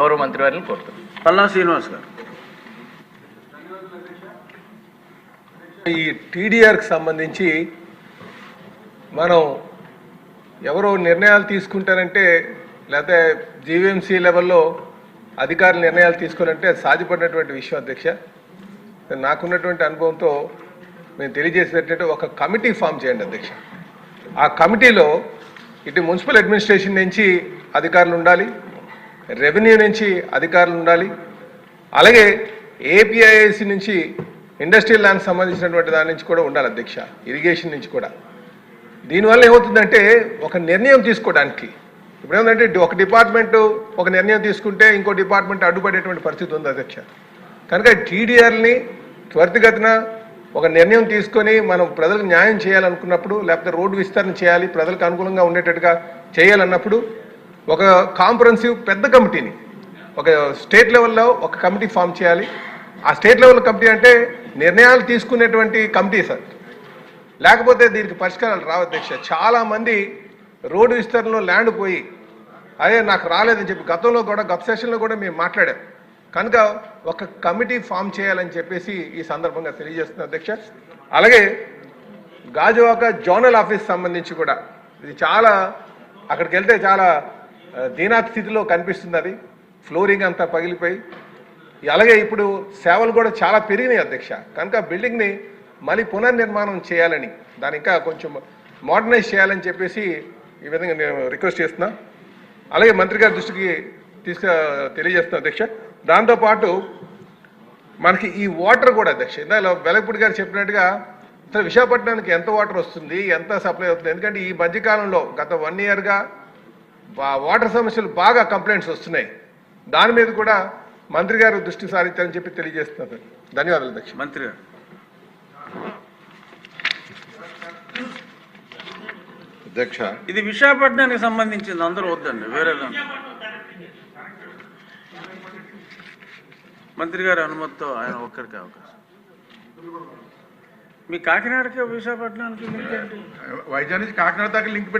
గౌరవ మంత్రివారిని కోరుతున్నాను. పల్లా శ్రీనివాస్ గారు. ఈ టీడీఆర్కి సంబంధించి మనం ఎవరో నిర్ణయాలు తీసుకుంటారంటే లేకపోతే జీవీఎంసీ లెవెల్లో అధికారులు నిర్ణయాలు తీసుకోవాలంటే సాధ్యపడినటువంటి విషయం అధ్యక్ష. నాకున్నటువంటి అనుభవంతో మేము తెలియజేసేటట్టు ఒక కమిటీ ఫామ్ చేయండి అధ్యక్ష. ఆ కమిటీలో ఇటు మున్సిపల్ అడ్మినిస్ట్రేషన్ నుంచి అధికారులు ఉండాలి, రెవెన్యూ నుంచి అధికారులు ఉండాలి, అలాగే ఏపీఐఐసి నుంచి ఇండస్ట్రియల్ ల్యాండ్ సంబంధించినటువంటి దాని నుంచి కూడా ఉండాలి అధ్యక్ష, ఇరిగేషన్ నుంచి కూడా. దీనివల్ల ఏమవుతుందంటే ఒక నిర్ణయం తీసుకోవడానికి ఇప్పుడు ఏమంటే ఒక డిపార్ట్మెంటు ఒక నిర్ణయం తీసుకుంటే ఇంకో డిపార్ట్మెంట్ అడ్డుపడేటువంటి పరిస్థితి ఉంది అధ్యక్ష. కనుక టీడీఆర్ని త్వరితగతిన ఒక నిర్ణయం తీసుకొని మనం ప్రజలకు న్యాయం చేయాలనుకున్నప్పుడు, లేకపోతే రోడ్డు విస్తరణ చేయాలి, ప్రజలకు అనుకూలంగా ఉండేటట్టుగా చేయాలన్నప్పుడు ఒక కాంప్రహెన్సివ్ పెద్ద కమిటీని ఒక స్టేట్ లెవెల్లో ఒక కమిటీ ఫామ్ చేయాలి. ఆ స్టేట్ లెవెల్ కమిటీ అంటే నిర్ణయాలు తీసుకునేటువంటి కమిటీ సార్, లేకపోతే దీనికి పరిష్కారాలు రావు అధ్యక్ష. చాలామంది రోడ్డు విస్తరణలో ల్యాండ్ పోయి అదే నాకు రాలేదని చెప్పి గతంలో కూడా గత సెషన్లో కూడా మేము మాట్లాడాం. కనుక ఒక కమిటీ ఫామ్ చేయాలని చెప్పేసి ఈ సందర్భంగా తెలియజేస్తున్నా అధ్యక్ష. అలాగే గాజువాక జోనల్ ఆఫీస్ సంబంధించి కూడా ఇది చాలా అక్కడికి వెళ్తే చాలా దీనాత్ స్థితిలో కనిపిస్తుంది. అది ఫ్లోరింగ్ అంతా పగిలిపోయి, అలాగే ఇప్పుడు సేవలు కూడా చాలా పెరిగినాయి అధ్యక్ష. కనుక బిల్డింగ్ని మళ్ళీ పునర్నిర్మాణం చేయాలని, దాని ఇంకా కొంచెం మోడర్నైజ్ చేయాలని చెప్పేసి ఈ విధంగా నేను రిక్వెస్ట్ చేస్తున్నా. అలాగే మంత్రి గారి దృష్టికి తెలియజేస్తున్నా అధ్యక్ష. దాంతోపాటు మనకి ఈ వాటర్ కూడా అధ్యక్ష, ఇందులో వెలగపూడి గారు చెప్పినట్టుగా అసలు విశాఖపట్నానికి ఎంత వాటర్ వస్తుంది, ఎంత సప్లై అవుతుంది, ఎందుకంటే ఈ మధ్యకాలంలో గత 1 ఇయర్గా వాటర్ సమస్యలు బాగా కంప్లైంట్స్ వస్తున్నాయి. దాని మీద కూడా మంత్రి గారు దృష్టి సారించారని చెప్పి తెలియజేస్తున్నారు. ధన్యవాదాలు అధ్యక్ష. మంత్రి గారు. అధ్యక్ష, ఇది విశాఖపట్నానికి సంబంధించింది, అందరూ వద్దండి, వేరే మంత్రి గారి అనుమతితో ఆయన ఒక్కరికి అవకాశం. మీ కాకినాడకి విశాఖపట్నానికి లింక్ ఏంటి? వైజాగ్ నుంచి కాకినాడ దాకా లింక్